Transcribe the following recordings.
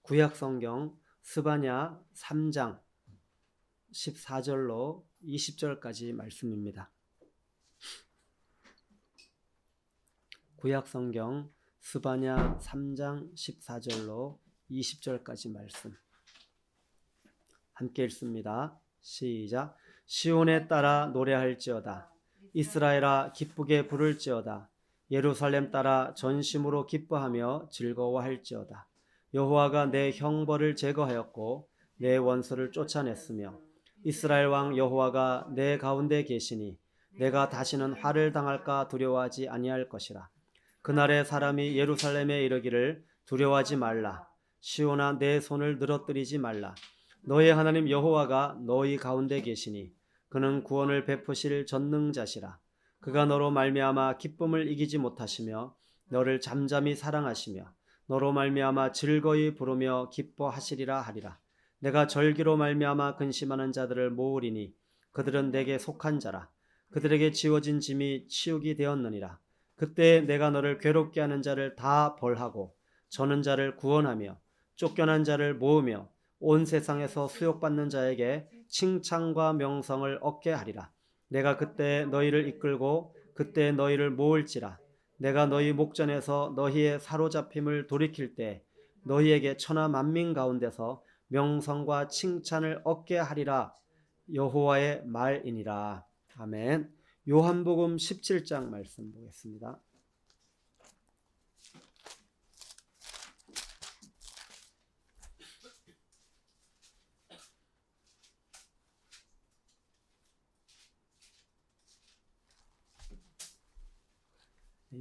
구약성경 스바냐 3장 14절로 20절까지 말씀입니다. 구약성경 스바냐 3장 14절로 20절까지 말씀 함께 읽습니다. 시작. 시온에 따라 노래할지어다. 이스라엘아 기쁘게 부를지어다. 예루살렘 따라 전심으로 기뻐하며 즐거워할지어다. 여호와가 내 형벌을 제거하였고 내 원수를 쫓아냈으며 이스라엘 왕 여호와가 내 가운데 계시니 내가 다시는 화를 당할까 두려워하지 아니할 것이라. 그날에 사람이 예루살렘에 이르기를 두려워하지 말라. 시온아 내 손을 늘어뜨리지 말라. 너의 하나님 여호와가 너희 가운데 계시니 그는 구원을 베푸실 전능자시라. 그가 너로 말미암아 기쁨을 이기지 못하시며 너를 잠잠히 사랑하시며 너로 말미암아 즐거이 부르며 기뻐하시리라 하리라. 내가 절기로 말미암아 근심하는 자들을 모으리니 그들은 내게 속한 자라. 그들에게 지워진 짐이 치우기 되었느니라. 그때 내가 너를 괴롭게 하는 자를 다 벌하고 저는 자를 구원하며 쫓겨난 자를 모으며 온 세상에서 수욕받는 자에게 칭찬과 명성을 얻게 하리라. 내가 그때 너희를 이끌고 그때 너희를 모을지라. 내가 너희 목전에서 너희의 사로잡힘을 돌이킬 때 너희에게 천하 만민 가운데서 명성과 칭찬을 얻게 하리라. 여호와의 말이니라. 아멘. 요한복음 17장 말씀 보겠습니다.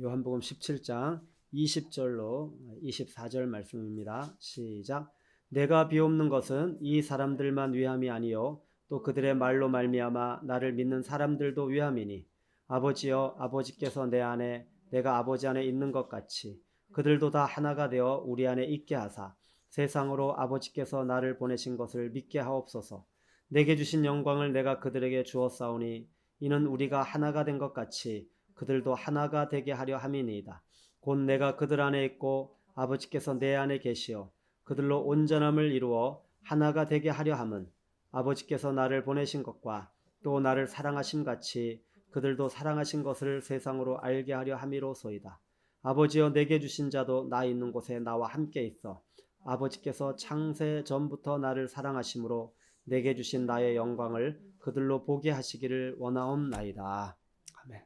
요한복음 17장 20절로 24절 말씀입니다. 시작. 내가 비옵는 것은 이 사람들만 위함이 아니요 또 그들의 말로 말미암아 나를 믿는 사람들도 위함이니 아버지여 아버지께서 내 안에 내가 아버지 안에 있는 것 같이 그들도 다 하나가 되어 우리 안에 있게 하사 세상으로 아버지께서 나를 보내신 것을 믿게 하옵소서. 내게 주신 영광을 내가 그들에게 주었사오니 이는 우리가 하나가 된 것 같이 그들도 하나가 되게 하려 함이니이다. 곧 내가 그들 안에 있고 아버지께서 내 안에 계시어 그들로 온전함을 이루어 하나가 되게 하려 함은 아버지께서 나를 보내신 것과 또 나를 사랑하심 같이 그들도 사랑하신 것을 세상으로 알게 하려 함이로소이다. 아버지여 내게 주신 자도 나 있는 곳에 나와 함께 있어 아버지께서 창세 전부터 나를 사랑하심으로 내게 주신 나의 영광을 그들로 보게 하시기를 원하옵나이다. 아멘.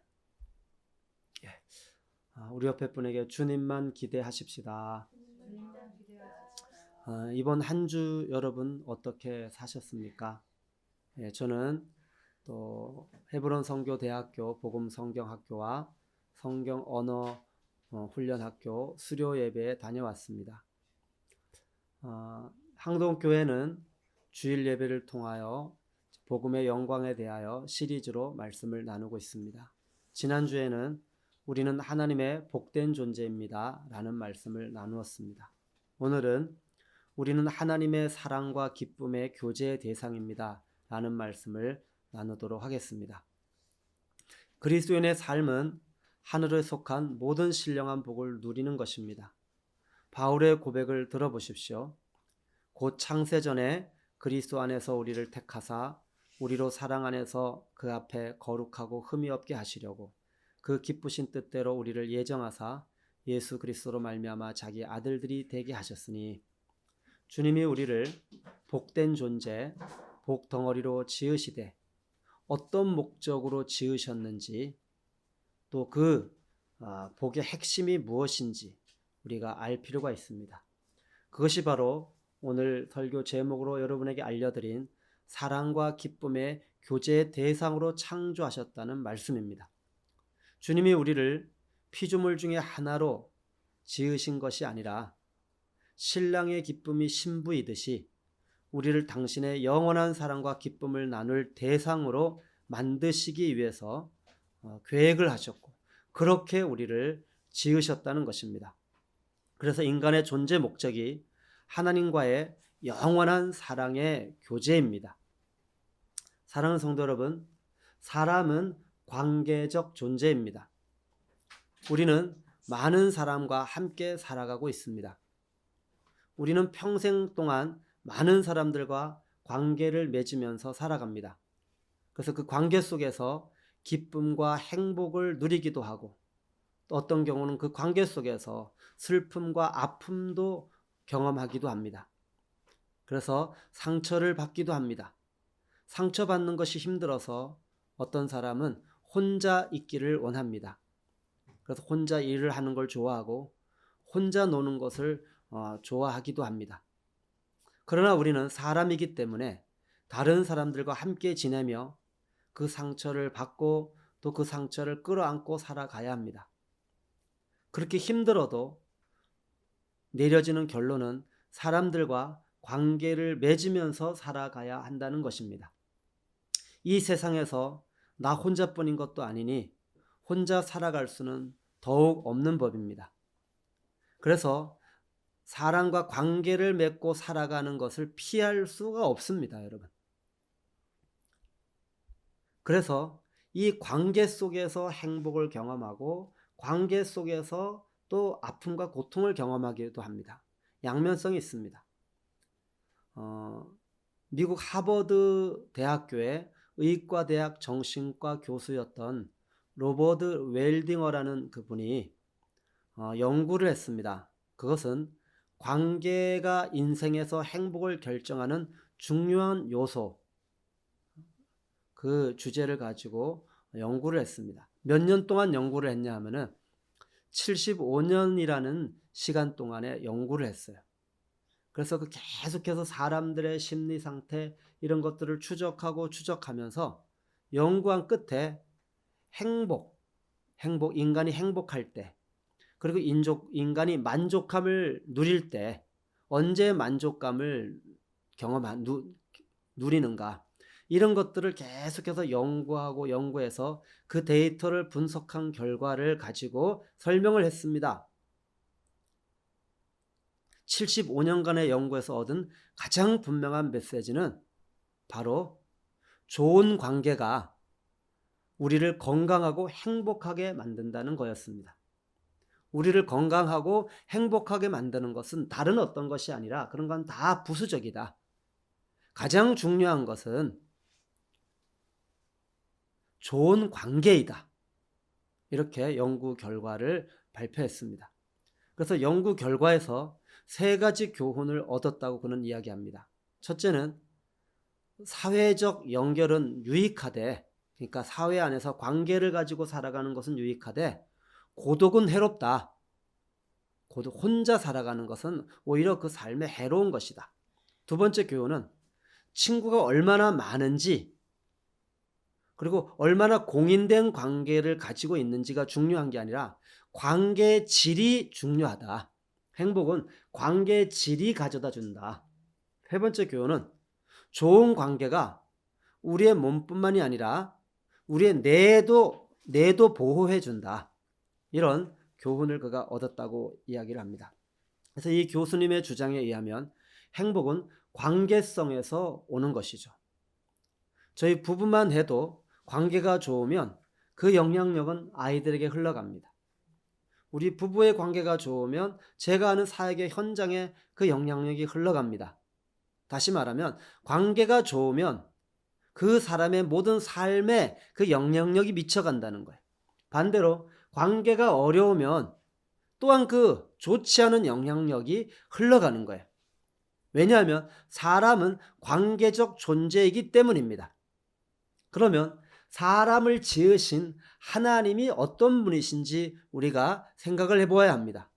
우리 옆에 분에게 주님만 기대하십시다. 이번 한 주 여러분 어떻게 사셨습니까? 저는 또 헤브론 선교대학교 복음성경학교와 성경 언어 훈련학교 수료 예배에 다녀왔습니다. 항동교회는 주일 예배를 통하여 복음의 영광에 대하여 시리즈로 말씀을 나누고 있습니다. 지난주에는 우리는 하나님의 복된 존재입니다 라는 말씀을 나누었습니다. 오늘은 우리는 하나님의 사랑과 기쁨의 교제의 대상입니다 라는 말씀을 나누도록 하겠습니다. 그리스도인의 삶은 하늘에 속한 모든 신령한 복을 누리는 것입니다. 바울의 고백을 들어보십시오. 곧 창세전에 그리스도 안에서 우리를 택하사 우리로 사랑 안에서 그 앞에 거룩하고 흠이 없게 하시려고 그 기쁘신 뜻대로 우리를 예정하사 예수 그리스도로 말미암아 자기 아들들이 되게 하셨으니 주님이 우리를 복된 존재, 복덩어리로 지으시되 어떤 목적으로 지으셨는지 또 그 복의 핵심이 무엇인지 우리가 알 필요가 있습니다. 그것이 바로 오늘 설교 제목으로 여러분에게 알려드린 사랑과 기쁨의 교제의 대상으로 창조하셨다는 말씀입니다. 주님이 우리를 피조물 중에 하나로 지으신 것이 아니라 신랑의 기쁨이 신부이듯이 우리를 당신의 영원한 사랑과 기쁨을 나눌 대상으로 만드시기 위해서 계획을 하셨고 그렇게 우리를 지으셨다는 것입니다. 그래서 인간의 존재 목적이 하나님과의 영원한 사랑의 교제입니다. 사랑하는 성도 여러분, 사람은 관계적 존재입니다. 우리는 많은 사람과 함께 살아가고 있습니다. 우리는 평생 동안 많은 사람들과 관계를 맺으면서 살아갑니다. 그래서 그 관계 속에서 기쁨과 행복을 누리기도 하고, 또 어떤 경우는 그 관계 속에서 슬픔과 아픔도 경험하기도 합니다. 그래서 상처를 받기도 합니다. 상처받는 것이 힘들어서 어떤 사람은 혼자 있기를 원합니다. 그래서 혼자 일을 하는 걸 좋아하고 혼자 노는 것을 좋아하기도 합니다. 그러나 우리는 사람이기 때문에 다른 사람들과 함께 지내며 그 상처를 받고 또 그 상처를 끌어안고 살아가야 합니다. 그렇게 힘들어도 내려지는 결론은 사람들과 관계를 맺으면서 살아가야 한다는 것입니다. 이 세상에서 나 혼자뿐인 것도 아니니 혼자 살아갈 수는 더욱 없는 법입니다. 그래서 사람과 관계를 맺고 살아가는 것을 피할 수가 없습니다, 여러분. 그래서 이 관계 속에서 행복을 경험하고 관계 속에서 또 아픔과 고통을 경험하기도 합니다. 양면성이 있습니다. 미국 하버드 대학교의 의과대학 정신과 교수였던 로버트 웰딩어라는 그분이 연구를 했습니다. 그것은 관계가 인생에서 행복을 결정하는 중요한 요소, 그 주제를 가지고 연구를 했습니다. 몇 년 동안 연구를 했냐 하면은 75년이라는 시간 동안에 연구를 했어요. 그래서 그 계속해서 사람들의 심리 상태 이런 것들을 추적하면서 연구한 끝에 행복, 인간이 행복할 때, 그리고 인간이 만족감을 누릴 때 언제 만족감을 누리는가, 이런 것들을 계속해서 연구해서 그 데이터를 분석한 결과를 가지고 설명을 했습니다. 75년간의 연구에서 얻은 가장 분명한 메시지는 바로 좋은 관계가 우리를 건강하고 행복하게 만든다는 거였습니다. 우리를 건강하고 행복하게 만드는 것은 다른 어떤 것이 아니라 그런 건 다 부수적이다. 가장 중요한 것은 좋은 관계이다. 이렇게 연구 결과를 발표했습니다. 그래서 연구 결과에서 3가지 교훈을 얻었다고 그는 이야기합니다. 첫째는 사회적 연결은 유익하되, 그러니까 사회 안에서 관계를 가지고 살아가는 것은 유익하되 고독은 해롭다. 혼자 살아가는 것은 오히려 그 삶에 해로운 것이다. 두 번째 교훈은 친구가 얼마나 많은지, 그리고 얼마나 공인된 관계를 가지고 있는지가 중요한 게 아니라 관계의 질이 중요하다. 행복은 관계의 질이 가져다 준다. 세 번째 교훈은 좋은 관계가 우리의 몸뿐만이 아니라 우리의 뇌도 보호해 준다. 이런 교훈을 그가 얻었다고 이야기를 합니다. 그래서 이 교수님의 주장에 의하면 행복은 관계성에서 오는 것이죠. 저희 부부만 해도 관계가 좋으면 그 영향력은 아이들에게 흘러갑니다. 우리 부부의 관계가 좋으면 제가 아는 사역의 현장에 그 영향력이 흘러갑니다. 다시 말하면 관계가 좋으면 그 사람의 모든 삶에 그 영향력이 미쳐간다는 거예요. 반대로 관계가 어려우면 또한 그 좋지 않은 영향력이 흘러가는 거예요. 왜냐하면 사람은 관계적 존재이기 때문입니다. 그러면 사람을 지으신 하나님이 어떤 분이신지 우리가 생각을 해보아야 합니다.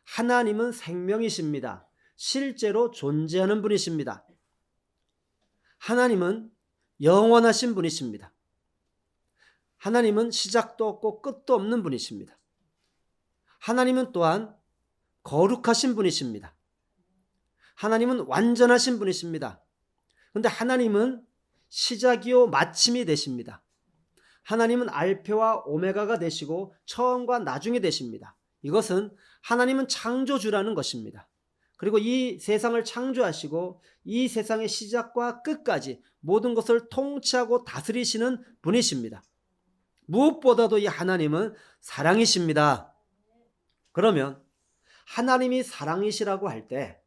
하나님은 생명이십니다. 실제로 존재하는 분이십니다. 하나님은 영원하신 분이십니다. 하나님은 시작도 없고 끝도 없는 분이십니다. 하나님은 또한 거룩하신 분이십니다. 하나님은 완전하신 분이십니다. 그런데 하나님은 시작이요 마침이 되십니다. 하나님은 알파와 오메가가 되시고 처음과 나중이 되십니다. 이것은 하나님은 창조주라는 것입니다. 그리고 이 세상을 창조하시고 이 세상의 시작과 끝까지 모든 것을 통치하고 다스리시는 분이십니다. 무엇보다도 이 하나님은 사랑이십니다. 그러면 하나님이 사랑이시라고 할 때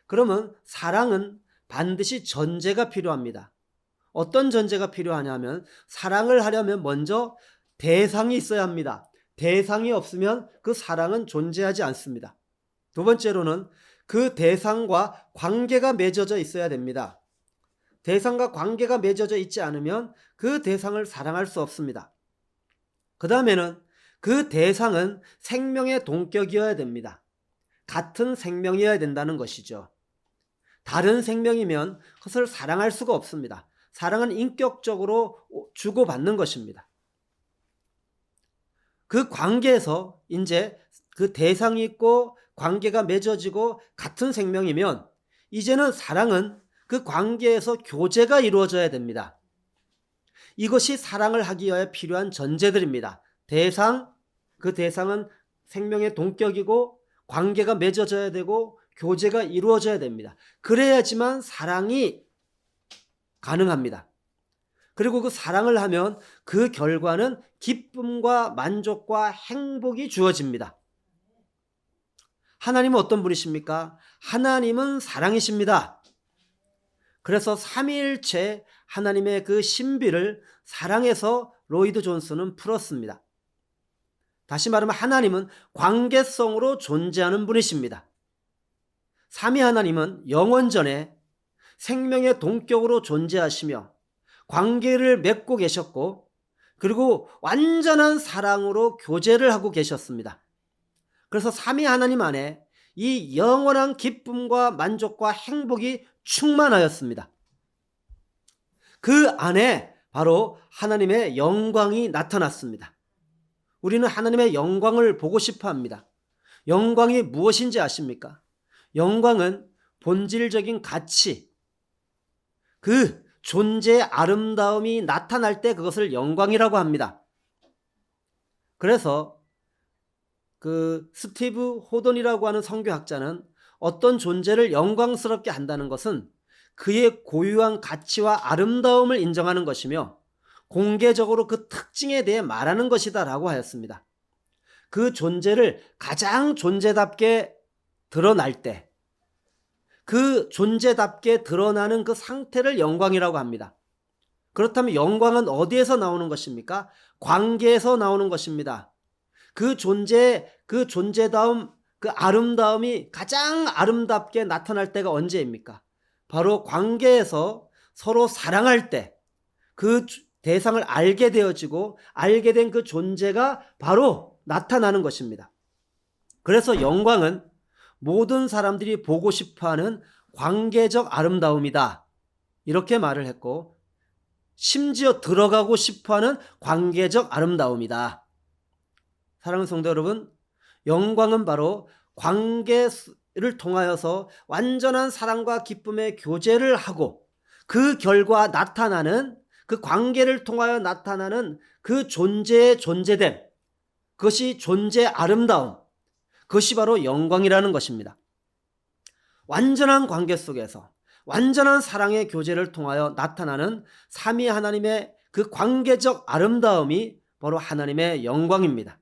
그러면 사랑은 반드시 전제가 필요합니다. 어떤 전제가 필요하냐면 사랑을 하려면 먼저 대상이 있어야 합니다. 대상이 없으면 그 사랑은 존재하지 않습니다. 두 번째로는 그 대상과 관계가 맺어져 있어야 됩니다. 대상과 관계가 맺어져 있지 않으면 그 대상을 사랑할 수 없습니다. 그 다음에는 그 대상은 생명의 동격이어야 됩니다. 같은 생명이어야 된다는 것이죠. 다른 생명이면 그것을 사랑할 수가 없습니다. 사랑은 인격적으로 주고받는 것입니다. 그 관계에서 이제 그 대상이 있고 관계가 맺어지고 같은 생명이면 이제는 사랑은 그 관계에서 교제가 이루어져야 됩니다. 이것이 사랑을 하기 위해 필요한 전제들입니다. 그 대상은 생명의 동격이고 관계가 맺어져야 되고 교제가 이루어져야 됩니다. 그래야지만 사랑이 가능합니다. 그리고 그 사랑을 하면 그 결과는 기쁨과 만족과 행복이 주어집니다. 하나님은 어떤 분이십니까? 하나님은 사랑이십니다. 그래서 삼위일체 하나님의 그 신비를 사랑에서 로이드 존슨은 풀었습니다. 다시 말하면 하나님은 관계성으로 존재하는 분이십니다. 삼위 하나님은 영원전에 생명의 동격으로 존재하시며 관계를 맺고 계셨고 그리고 완전한 사랑으로 교제를 하고 계셨습니다. 그래서 삼위 하나님 안에 이 영원한 기쁨과 만족과 행복이 충만하였습니다. 그 안에 바로 하나님의 영광이 나타났습니다. 우리는 하나님의 영광을 보고 싶어 합니다. 영광이 무엇인지 아십니까? 영광은 본질적인 가치, 그 존재의 아름다움이 나타날 때 그것을 영광이라고 합니다. 그래서 그 스티브 호돈이라고 하는 선교학자는 어떤 존재를 영광스럽게 한다는 것은 그의 고유한 가치와 아름다움을 인정하는 것이며 공개적으로 그 특징에 대해 말하는 것이다 라고 하였습니다. 그 존재를 가장 존재답게 드러날 때 그 존재답게 드러나는 그 상태를 영광이라고 합니다. 그렇다면 영광은 어디에서 나오는 것입니까? 관계에서 나오는 것입니다. 그 존재다움, 그 아름다움이 가장 아름답게 나타날 때가 언제입니까? 바로 관계에서 서로 사랑할 때 그 대상을 알게 되어지고 알게 된 그 존재가 바로 나타나는 것입니다. 그래서 영광은 모든 사람들이 보고 싶어하는 관계적 아름다움이다. 이렇게 말을 했고 심지어 들어가고 싶어하는 관계적 아름다움이다. 사랑하는 성도 여러분, 영광은 바로 관계를 통하여서 완전한 사랑과 기쁨의 교제를 하고 그 결과 나타나는 그 관계를 통하여 나타나는 그 존재의 존재됨, 그것이 존재의 아름다움, 그것이 바로 영광이라는 것입니다. 완전한 관계 속에서 완전한 사랑의 교제를 통하여 나타나는 삼위 하나님의 그 관계적 아름다움이 바로 하나님의 영광입니다.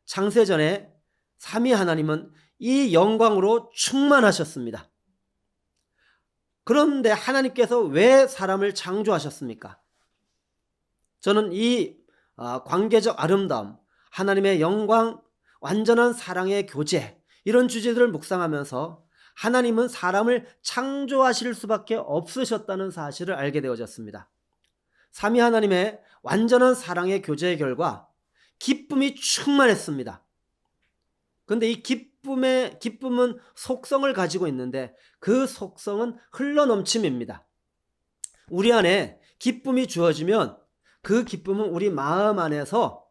창세전에 삼위 하나님은 이 영광으로 충만하셨습니다. 그런데 하나님께서 왜 사람을 창조하셨습니까? 저는 이 관계적 아름다움, 하나님의 영광, 완전한 사랑의 교제, 이런 주제들을 묵상하면서 하나님은 사람을 창조하실 수밖에 없으셨다는 사실을 알게 되어졌습니다. 삼위 하나님의 완전한 사랑의 교제의 결과 기쁨이 충만했습니다. 그런데 이 기쁨은 속성을 가지고 있는데 그 속성은 흘러넘침입니다. 우리 안에 기쁨이 주어지면 그 기쁨은 우리 마음 안에서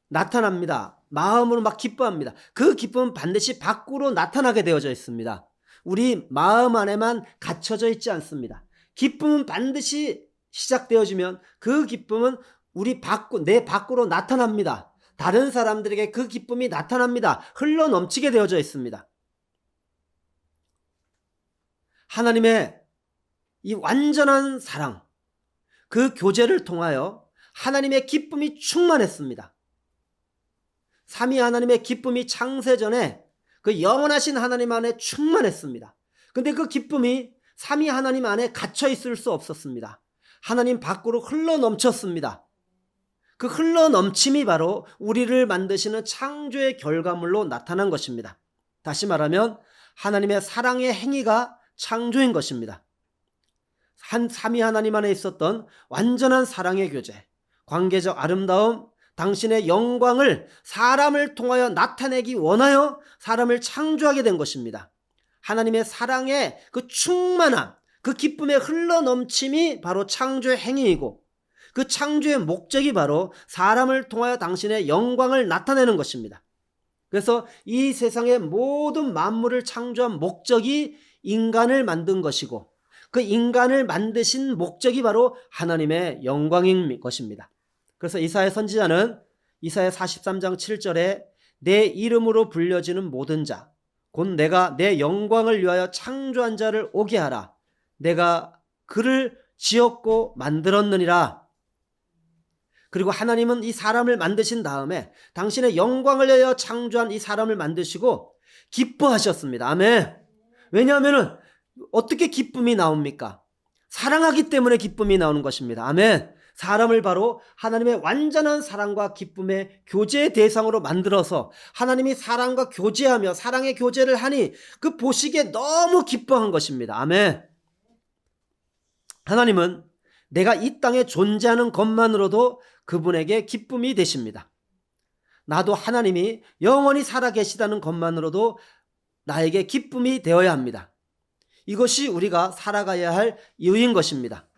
나타납니다. 마음으로 막 기뻐합니다. 그 기쁨은 반드시 밖으로 나타나게 되어져 있습니다. 우리 마음 안에만 갇혀져 있지 않습니다. 기쁨은 반드시 시작되어지면 그 기쁨은 내 밖으로 나타납니다. 다른 사람들에게 그 기쁨이 나타납니다. 흘러넘치게 되어져 있습니다. 하나님의 이 완전한 사랑, 그 교제를 통하여 하나님의 기쁨이 충만했습니다. 삼위 하나님의 기쁨이 창세전에 그 영원하신 하나님 안에 충만했습니다. 근데 그 기쁨이 삼위 하나님 안에 갇혀 있을 수 없었습니다. 하나님 밖으로 흘러 넘쳤습니다. 그 흘러 넘침이 바로 우리를 만드시는 창조의 결과물로 나타난 것입니다. 다시 말하면 하나님의 사랑의 행위가 창조인 것입니다. 삼위 하나님 안에 있었던 완전한 사랑의 교제, 관계적 아름다움, 당신의 영광을 사람을 통하여 나타내기 원하여 사람을 창조하게 된 것입니다. 하나님의 사랑의 그 충만함, 그 기쁨의 흘러넘침이 바로 창조의 행위이고 그 창조의 목적이 바로 사람을 통하여 당신의 영광을 나타내는 것입니다. 그래서 이 세상의 모든 만물을 창조한 목적이 인간을 만든 것이고 그 인간을 만드신 목적이 바로 하나님의 영광인 것입니다. 그래서 이사야 선지자는 이사야 43장 7절에 내 이름으로 불려지는 모든 자 곧 내가 내 영광을 위하여 창조한 자를 오게 하라. 내가 그를 지었고 만들었느니라. 그리고 하나님은 이 사람을 만드신 다음에 당신의 영광을 위하여 창조한 이 사람을 만드시고 기뻐하셨습니다. 아멘. 왜냐하면 어떻게 기쁨이 나옵니까? 사랑하기 때문에 기쁨이 나오는 것입니다. 아멘. 사람을 바로 하나님의 완전한 사랑과 기쁨의 교제의 대상으로 만들어서 하나님이 사랑과 교제하며 사랑의 교제를 하니 그 보시기에 너무 기뻐한 것입니다. 아멘. 하나님은 내가 이 땅에 존재하는 것만으로도 그분에게 기쁨이 되십니다. 나도 하나님이 영원히 살아계시다는 것만으로도 나에게 기쁨이 되어야 합니다. 이것이 우리가 살아가야 할 이유인 것입니다.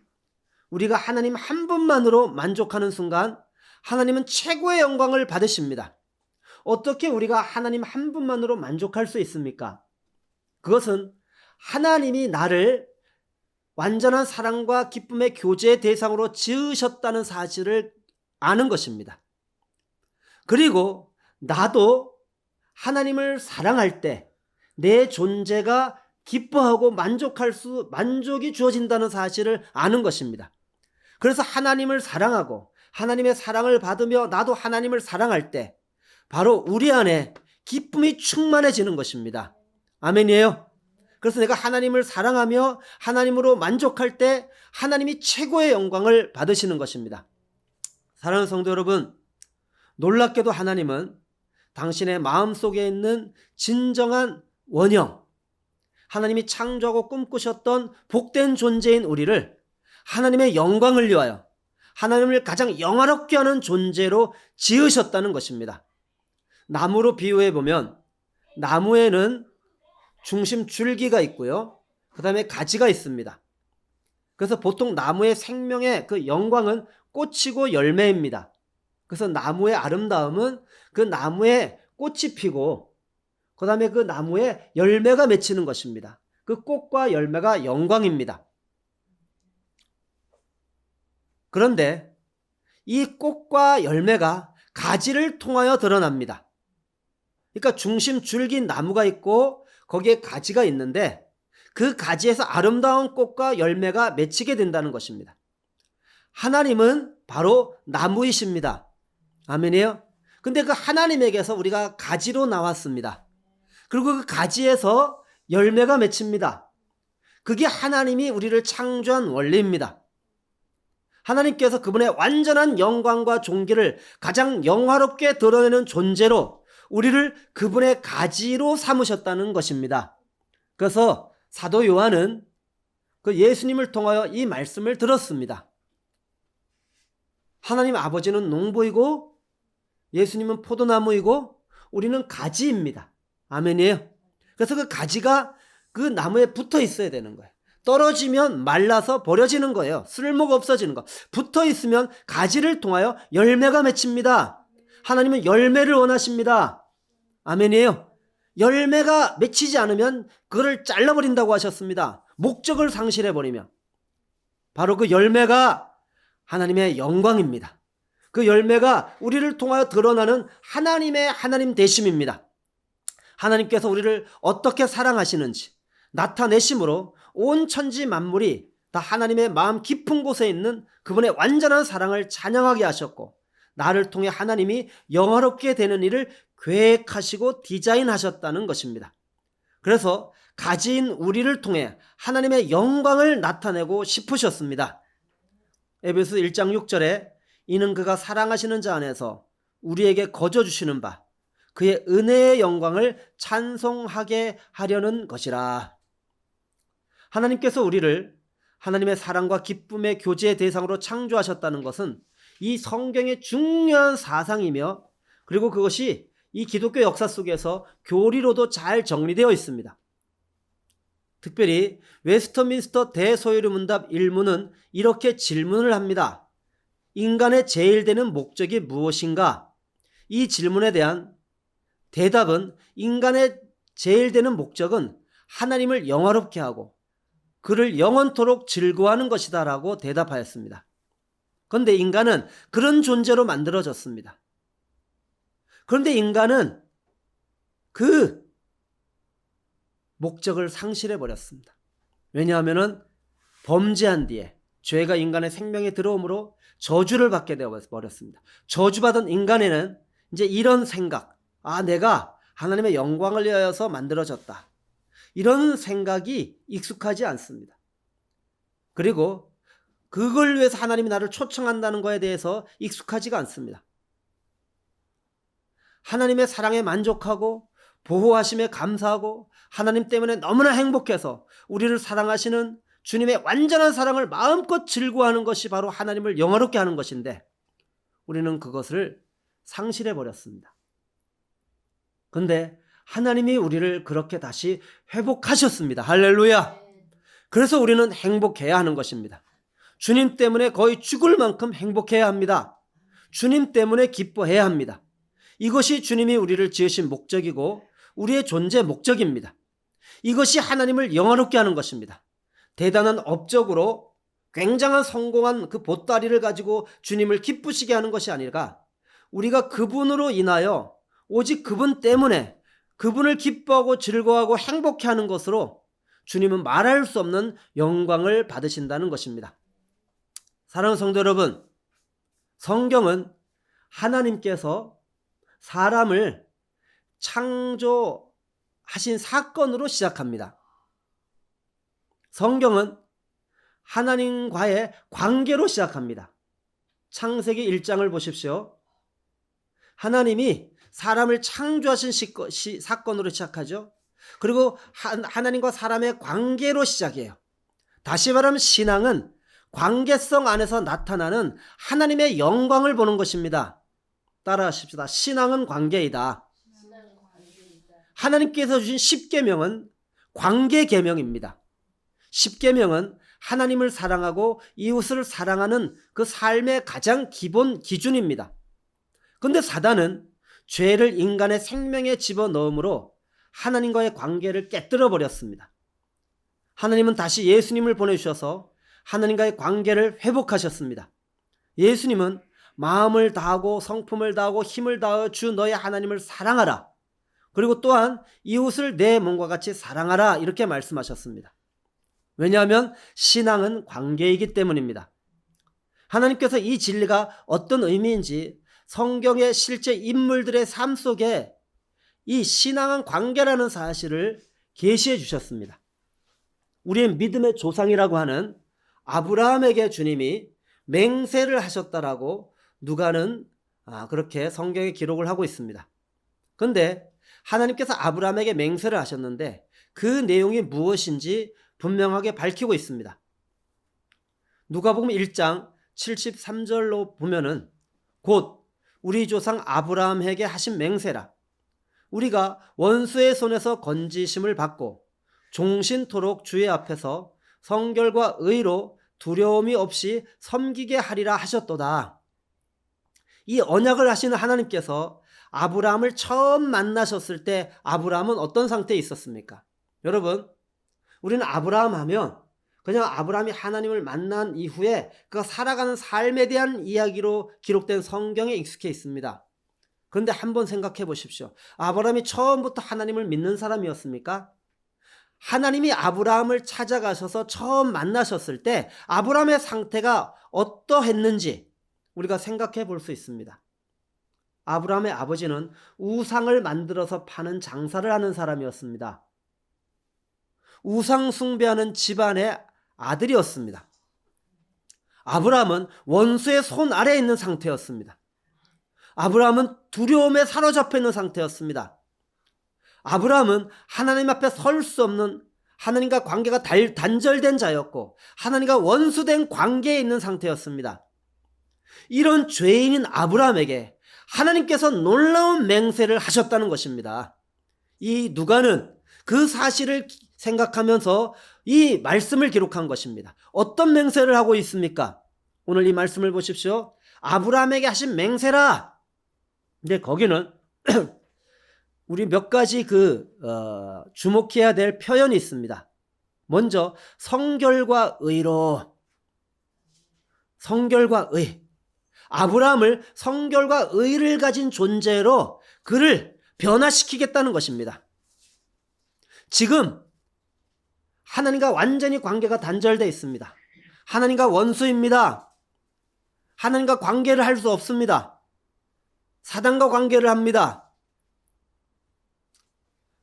우리가 하나님 한 분만으로 만족하는 순간 하나님은 최고의 영광을 받으십니다. 어떻게 우리가 하나님 한 분만으로 만족할 수 있습니까? 그것은 하나님이 나를 완전한 사랑과 기쁨의 교제의 대상으로 지으셨다는 사실을 아는 것입니다. 그리고 나도 하나님을 사랑할 때 내 존재가 기뻐하고 만족이 주어진다는 사실을 아는 것입니다. 그래서 하나님을 사랑하고 하나님의 사랑을 받으며 나도 하나님을 사랑할 때 바로 우리 안에 기쁨이 충만해지는 것입니다. 아멘이에요. 그래서 내가 하나님을 사랑하며 하나님으로 만족할 때 하나님이 최고의 영광을 받으시는 것입니다. 사랑하는 성도 여러분, 놀랍게도 하나님은 당신의 마음속에 있는 진정한 원형, 하나님이 창조하고 꿈꾸셨던 복된 존재인 우리를 하나님의 영광을 위하여 하나님을 가장 영화롭게 하는 존재로 지으셨다는 것입니다. 나무로 비유해 보면 나무에는 중심 줄기가 있고요. 그 다음에 가지가 있습니다. 그래서 보통 나무의 생명의 그 영광은 꽃이고 열매입니다. 그래서 나무의 아름다움은 그 나무에 꽃이 피고 그 다음에 그 나무에 열매가 맺히는 것입니다. 그 꽃과 열매가 영광입니다. 그런데 이 꽃과 열매가 가지를 통하여 드러납니다. 그러니까 중심 줄긴 나무가 있고 거기에 가지가 있는데 그 가지에서 아름다운 꽃과 열매가 맺히게 된다는 것입니다. 하나님은 바로 나무이십니다. 아멘이에요. 근데 그 하나님에게서 우리가 가지로 나왔습니다. 그리고 그 가지에서 열매가 맺힙니다. 그게 하나님이 우리를 창조한 원리입니다. 하나님께서 그분의 완전한 영광과 존귀를 가장 영화롭게 드러내는 존재로 우리를 그분의 가지로 삼으셨다는 것입니다. 그래서 사도 요한은 그 예수님을 통하여 이 말씀을 들었습니다. 하나님 아버지는 농부이고 예수님은 포도나무이고 우리는 가지입니다. 아멘이에요. 그래서 그 가지가 그 나무에 붙어 있어야 되는 거예요. 떨어지면 말라서 버려지는 거예요. 쓸모가 없어지는 거. 붙어 있으면 가지를 통하여 열매가 맺힙니다. 하나님은 열매를 원하십니다. 아멘이에요. 열매가 맺히지 않으면 그거를 잘라버린다고 하셨습니다. 목적을 상실해버리면. 바로 그 열매가 하나님의 영광입니다. 그 열매가 우리를 통하여 드러나는 하나님의 하나님 되심입니다. 하나님께서 우리를 어떻게 사랑하시는지 나타내심으로 온 천지 만물이 다 하나님의 마음 깊은 곳에 있는 그분의 완전한 사랑을 찬양하게 하셨고 나를 통해 하나님이 영화롭게 되는 일을 계획하시고 디자인하셨다는 것입니다. 그래서 가진 우리를 통해 하나님의 영광을 나타내고 싶으셨습니다. 에베소 1장 6절에 이는 그가 사랑하시는 자 안에서 우리에게 거저 주시는 바 그의 은혜의 영광을 찬송하게 하려는 것이라. 하나님께서 우리를 하나님의 사랑과 기쁨의 교제의 대상으로 창조하셨다는 것은 이 성경의 중요한 사상이며, 그리고 그것이 이 기독교 역사 속에서 교리로도 잘 정리되어 있습니다. 특별히 웨스터민스터 대소요리 문답 1문은 이렇게 질문을 합니다. 인간의 제일되는 목적이 무엇인가? 이 질문에 대한 대답은 인간의 제일되는 목적은 하나님을 영화롭게 하고 그를 영원토록 즐거워하는 것이다 라고 대답하였습니다. 그런데 인간은 그런 존재로 만들어졌습니다. 그런데 인간은 그 목적을 상실해 버렸습니다. 왜냐하면 범죄한 뒤에 죄가 인간의 생명에 들어오므로 저주를 받게 되어 버렸습니다. 저주받은 인간에는 이제 이런 생각, 내가 하나님의 영광을 위하여서 만들어졌다, 이런 생각이 익숙하지 않습니다. 그리고 그걸 위해서 하나님이 나를 초청한다는 것에 대해서 익숙하지가 않습니다. 하나님의 사랑에 만족하고 보호하심에 감사하고 하나님 때문에 너무나 행복해서 우리를 사랑하시는 주님의 완전한 사랑을 마음껏 즐거워하는 것이 바로 하나님을 영화롭게 하는 것인데, 우리는 그것을 상실해 버렸습니다. 그런데 하나님이 우리를 그렇게 다시 회복하셨습니다. 할렐루야. 그래서 우리는 행복해야 하는 것입니다. 주님 때문에 거의 죽을 만큼 행복해야 합니다. 주님 때문에 기뻐해야 합니다. 이것이 주님이 우리를 지으신 목적이고 우리의 존재 목적입니다. 이것이 하나님을 영화롭게 하는 것입니다. 대단한 업적으로 굉장한 성공한 그 보따리를 가지고 주님을 기쁘시게 하는 것이 아니라, 우리가 그분으로 인하여 오직 그분 때문에 그분을 기뻐하고 즐거워하고 행복해 하는 것으로 주님은 말할 수 없는 영광을 받으신다는 것입니다. 사랑하는 성도 여러분, 성경은 하나님께서 사람을 창조하신 사건으로 시작합니다. 성경은 하나님과의 관계로 시작합니다. 창세기 1장을 보십시오. 하나님이 사람을 창조하신 사건으로 시작하죠. 그리고 하나님과 사람의 관계로 시작해요. 다시 말하면 신앙은 관계성 안에서 나타나는 하나님의 영광을 보는 것입니다. 따라하십시다. 신앙은 관계이다. 하나님께서 주신 십계명은 관계 계명입니다. 십계명은 하나님을 사랑하고 이웃을 사랑하는 그 삶의 가장 기본 기준입니다. 그런데 사단은 죄를 인간의 생명에 집어넣음으로 하나님과의 관계를 깨뜨려 버렸습니다. 하나님은 다시 예수님을 보내주셔서 하나님과의 관계를 회복하셨습니다. 예수님은 마음을 다하고 성품을 다하고 힘을 다하여 주 너의 하나님을 사랑하라, 그리고 또한 이웃을 내 몸과 같이 사랑하라, 이렇게 말씀하셨습니다. 왜냐하면 신앙은 관계이기 때문입니다. 하나님께서 이 진리가 어떤 의미인지 성경의 실제 인물들의 삶 속에 이 신앙은 관계라는 사실을 계시해 주셨습니다. 우리의 믿음의 조상이라고 하는 아브라함에게 주님이 맹세를 하셨다라고 누가는 그렇게 성경에 기록을 하고 있습니다. 그런데 하나님께서 아브라함에게 맹세를 하셨는데 그 내용이 무엇인지 분명하게 밝히고 있습니다. 누가복음 1장 73절로 보면은 곧 우리 조상 아브라함에게 하신 맹세라. 우리가 원수의 손에서 건지심을 받고 종신토록 주의 앞에서 성결과 의로 두려움이 없이 섬기게 하리라 하셨도다. 이 언약을 하시는 하나님께서 아브라함을 처음 만나셨을 때 아브라함은 어떤 상태에 있었습니까? 여러분, 우리는 아브라함 하면 그냥 아브라함이 하나님을 만난 이후에 그가 살아가는 삶에 대한 이야기로 기록된 성경에 익숙해 있습니다. 그런데 한번 생각해 보십시오. 아브라함이 처음부터 하나님을 믿는 사람이었습니까? 하나님이 아브라함을 찾아가셔서 처음 만나셨을 때 아브라함의 상태가 어떠했는지 우리가 생각해 볼 수 있습니다. 아브라함의 아버지는 우상을 만들어서 파는 장사를 하는 사람이었습니다. 우상 숭배하는 집안의 아들이었습니다. 아브라함은 원수의 손 아래에 있는 상태였습니다. 아브라함은 두려움에 사로잡혀 있는 상태였습니다. 아브라함은 하나님 앞에 설 수 없는, 하나님과 관계가 단절된 자였고 하나님과 원수된 관계에 있는 상태였습니다. 이런 죄인인 아브라함에게 하나님께서 놀라운 맹세를 하셨다는 것입니다. 이 누가는 그 사실을 생각하면서 이 말씀을 기록한 것입니다. 어떤 맹세를 하고 있습니까? 오늘 이 말씀을 보십시오. 아브라함에게 하신 맹세라. 근데 거기는 우리 몇 가지 주목해야 될 표현이 있습니다. 먼저 성결과 의로, 성결과 의, 아브라함을 성결과 의를 가진 존재로 그를 변화시키겠다는 것입니다. 지금 하나님과 완전히 관계가 단절되어 있습니다. 하나님과 원수입니다. 하나님과 관계를 할 수 없습니다. 사단과 관계를 합니다.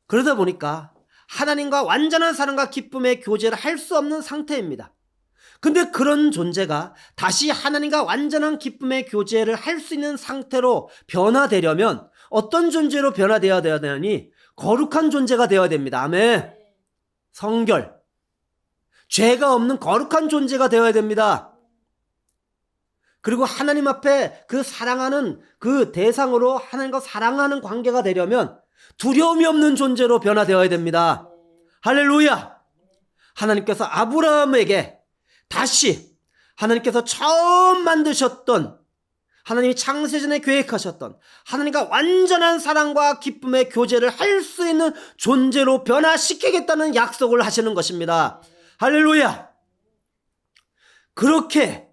그러다 보니까 하나님과 완전한 사랑과 기쁨의 교제를 할 수 없는 상태입니다. 근데 그런 존재가 다시 하나님과 완전한 기쁨의 교제를 할 수 있는 상태로 변화되려면 어떤 존재로 변화되어야 되느니 거룩한 존재가 되어야 됩니다. 아멘. 성결, 죄가 없는 거룩한 존재가 되어야 됩니다. 그리고 하나님 앞에 그 사랑하는 그 대상으로 하나님과 사랑하는 관계가 되려면 두려움이 없는 존재로 변화되어야 됩니다. 할렐루야. 하나님께서 아브라함에게 다시 하나님께서 처음 만드셨던, 하나님이 창세전에 계획하셨던 하나님과 완전한 사랑과 기쁨의 교제를 할 수 있는 존재로 변화시키겠다는 약속을 하시는 것입니다. 할렐루야. 그렇게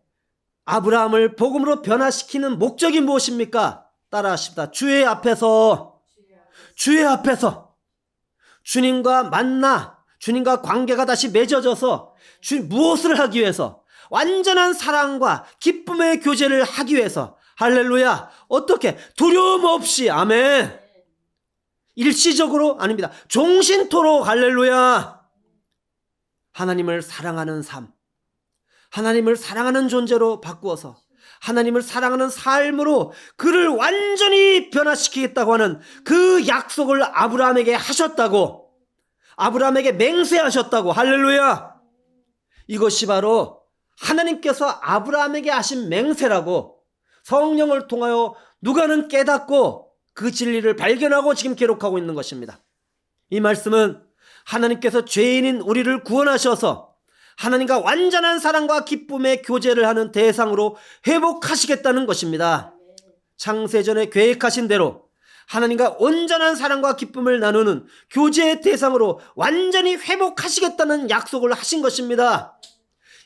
아브라함을 복음으로 변화시키는 목적이 무엇입니까? 따라하십시다. 주의 앞에서 주님과 만나, 주님과 관계가 다시 맺어져서 무엇을 하기 위해서? 완전한 사랑과 기쁨의 교제를 하기 위해서. 할렐루야. 어떻게? 두려움 없이. 아멘. 일시적으로 아닙니다. 종신토록. 할렐루야. 하나님을 사랑하는 삶, 하나님을 사랑하는 존재로 바꾸어서 하나님을 사랑하는 삶으로 그를 완전히 변화시키겠다고 하는 그 약속을 아브라함에게 하셨다고, 아브라함에게 맹세하셨다고. 할렐루야. 이것이 바로 하나님께서 아브라함에게 하신 맹세라고 성령을 통하여 누가는 깨닫고 그 진리를 발견하고 지금 기록하고 있는 것입니다. 이 말씀은 하나님께서 죄인인 우리를 구원하셔서 하나님과 완전한 사랑과 기쁨의 교제를 하는 대상으로 회복하시겠다는 것입니다. 창세전에 계획하신 대로 하나님과 온전한 사랑과 기쁨을 나누는 교제의 대상으로 완전히 회복하시겠다는 약속을 하신 것입니다.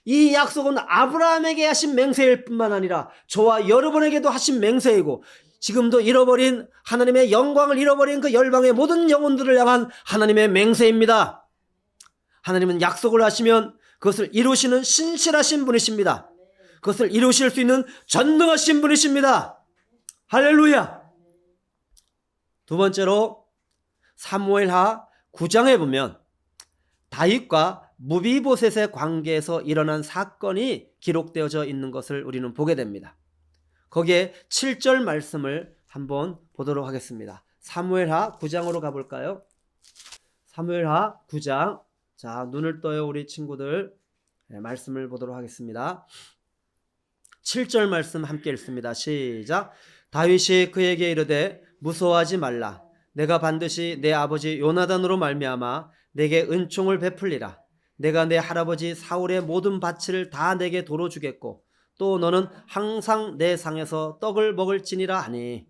이 약속은 아브라함에게 하신 맹세일 뿐만 아니라 저와 여러분에게도 하신 맹세이고, 지금도 잃어버린 하나님의 영광을 잃어버린 그 열방의 모든 영혼들을 향한 하나님의 맹세입니다. 하나님은 약속을 하시면 그것을 이루시는 신실하신 분이십니다. 그것을 이루실 수 있는 전능하신 분이십니다. 할렐루야. 두 번째로 사무엘하 9장에 보면 다윗과 무비보셋의 관계에서 일어난 사건이 기록되어져 있는 것을 우리는 보게 됩니다. 거기에 7절 말씀을 한번 보도록 하겠습니다. 사무엘하 9장으로 가볼까요? 사무엘하 9장. 자, 눈을 떠요 우리 친구들. 말씀을 보도록 하겠습니다. 7절 말씀 함께 읽습니다. 시작. 다윗이 그에게 이르되 무서워하지 말라. 내가 반드시 내 아버지 요나단으로 말미암아 내게 은총을 베풀리라. 내가 내 할아버지 사울의 모든 바치를 다 내게 도로 주겠고 또 너는 항상 내 상에서 떡을 먹을지니라 하니.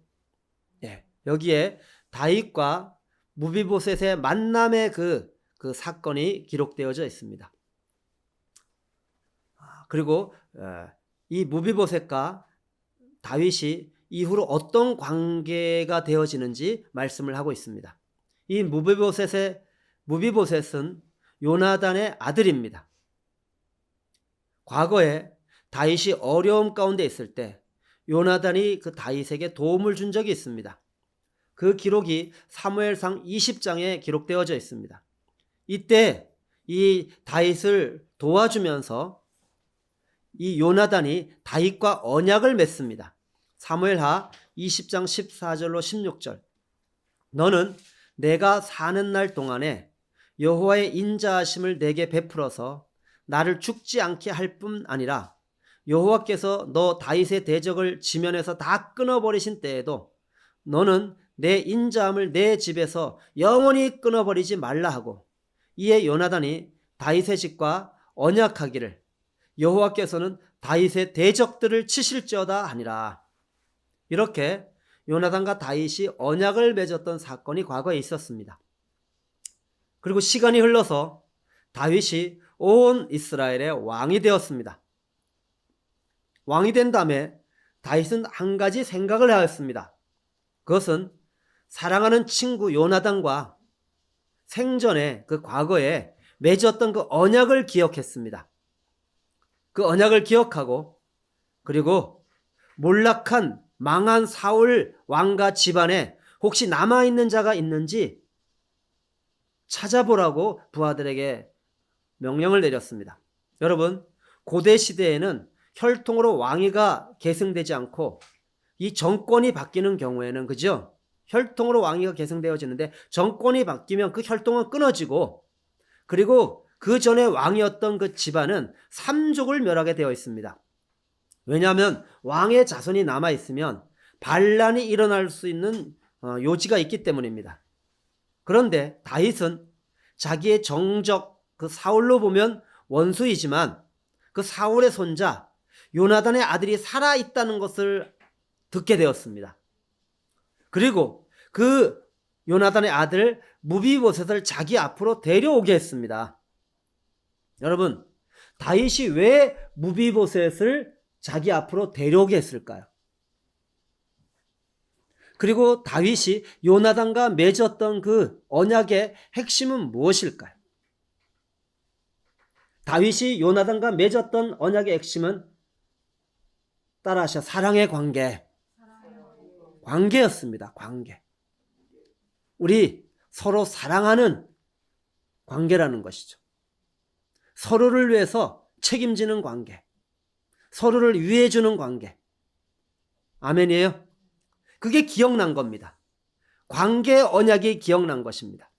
여기에 다윗과 무비보셋의 만남의 그 사건이 기록되어져 있습니다. 그리고 이 무비보셋과 다윗이 이후로 어떤 관계가 되어지는지 말씀을 하고 있습니다. 이 무비보셋은 요나단의 아들입니다. 과거에 다윗이 어려움 가운데 있을 때 요나단이 그 다윗에게 도움을 준 적이 있습니다. 그 기록이 사무엘상 20장에 기록되어져 있습니다. 이때 이 다윗을 도와주면서 이 요나단이 다윗과 언약을 맺습니다. 사무엘하 20장 14절로 16절. 너는 내가 사는 날 동안에 여호와의 인자하심을 내게 베풀어서 나를 죽지 않게 할 뿐 아니라 여호와께서 너 다윗의 대적을 지면에서 다 끊어버리신 때에도 너는 내 인자함을 내 집에서 영원히 끊어버리지 말라 하고, 이에 요나단이 다윗의 집과 언약하기를 여호와께서는 다윗의 대적들을 치실지어다 하니라. 이렇게 요나단과 다윗이 언약을 맺었던 사건이 과거에 있었습니다. 그리고 시간이 흘러서 다윗이 온 이스라엘의 왕이 되었습니다. 왕이 된 다음에 다윗은 한 가지 생각을 하였습니다. 그것은 사랑하는 친구 요나단과 생전에 그 과거에 맺었던 그 언약을 기억했습니다. 그 언약을 기억하고, 그리고 몰락한 망한 사울 왕과 집안에 혹시 남아있는 자가 있는지 찾아보라고 부하들에게 명령을 내렸습니다. 여러분, 고대 시대에는 혈통으로 왕위가 계승되지 않고 이 정권이 바뀌는 경우에는, 그죠? 혈통으로 왕위가 계승되어지는데 정권이 바뀌면 그 혈통은 끊어지고, 그리고 그 전에 왕이었던 그 집안은 삼족을 멸하게 되어 있습니다. 왜냐하면 왕의 자손이 남아있으면 반란이 일어날 수 있는 요지가 있기 때문입니다. 그런데 다윗은 자기의 정적, 그 사울로 보면 원수이지만 그 사울의 손자 요나단의 아들이 살아있다는 것을 듣게 되었습니다. 그리고 그 요나단의 아들 무비보셋을 자기 앞으로 데려오게 했습니다. 여러분, 다윗이 왜 무비보셋을 자기 앞으로 데려오게 했을까요? 그리고 다윗이 요나단과 맺었던 그 언약의 핵심은 무엇일까요? 다윗이 요나단과 맺었던 언약의 핵심은 따라하셔, 사랑의 관계. 관계였습니다. 관계. 우리 서로 사랑하는 관계라는 것이죠. 서로를 위해서 책임지는 관계. 서로를 위해주는 관계. 아멘이에요? 그게 기억난 겁니다. 관계 언약이 기억난 것입니다.